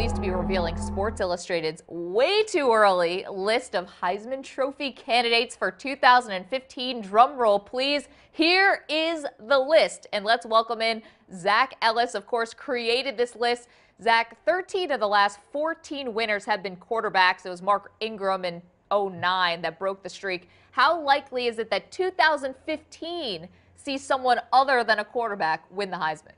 pleased to be revealing Sports Illustrated's way too early list of Heisman Trophy candidates for 2015. Drum roll, please. Here is the list. And let's welcome in Zac Ellis, of course, created this list. Zac, 13 of the last 14 winners have been quarterbacks. It was Mark Ingram in 09 that broke the streak. How likely is it that 2015 sees someone other than a quarterback win the Heisman?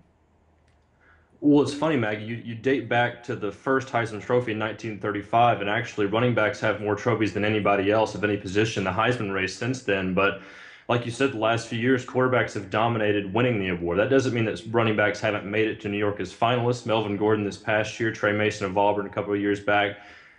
Well, it's funny, Maggie. You date back to the first Heisman Trophy in 1935, and actually, running backs have more trophies than anybody else of any position in the Heisman race since then. But like you said, the last few years, quarterbacks have dominated winning the award. That doesn't mean that running backs haven't made it to New York as finalists. Melvin Gordon this past year, Trey Mason of Auburn a couple of years back.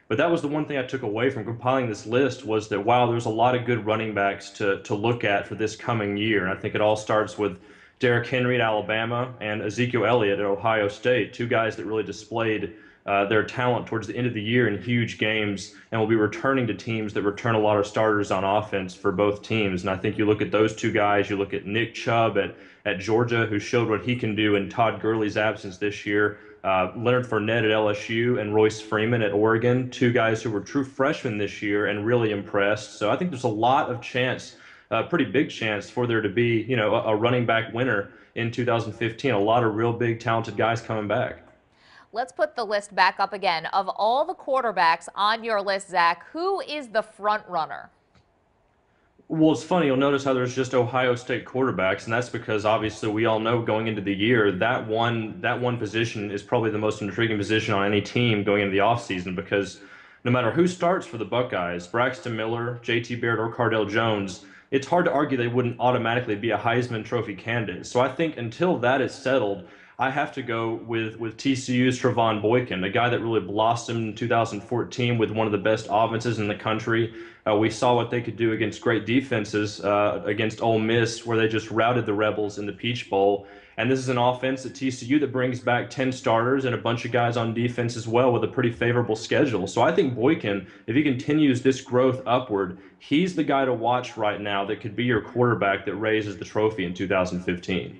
But that was the one thing I took away from compiling this list was that, wow, there's a lot of good running backs to look at for this coming year. And I think it all starts with Derrick Henry at Alabama and Ezekiel Elliott at Ohio State, two guys that really displayed their talent towards the end of the year in huge games and will be returning to teams that return a lot of starters on offense for both teams. And I think you look at those two guys, you look at Nick Chubb at Georgia, who showed what he can do in Todd Gurley's absence this year, Leonard Fournette at LSU, and Royce Freeman at Oregon, two guys who were true freshmen this year and really impressed. So I think there's a lot of chance, a pretty big chance for there to be, a running back winner in 2015. A lot of real big, talented guys coming back. Let's put the list back up again. Of all the quarterbacks on your list, Zac, who is the front runner? Well, it's funny. You'll notice how there's just Ohio State quarterbacks, and that's because obviously we all know going into the year that one position is probably the most intriguing position on any team going into the offseason because no matter who starts for the Buckeyes, Braxton Miller, J.T. Barrett, or Cardale Jones, it's hard to argue they wouldn't automatically be a Heisman Trophy candidate. So I think until that is settled, I have to go with TCU's Trevon Boykin, a guy that really blossomed in 2014 with one of the best offenses in the country. We saw what they could do against great defenses against Ole Miss, where they just routed the Rebels in the Peach Bowl. And this is an offense at TCU that brings back 10 starters and a bunch of guys on defense as well with a pretty favorable schedule. So I think Boykin, if he continues this growth upward, he's the guy to watch right now that could be your quarterback that raises the trophy in 2015.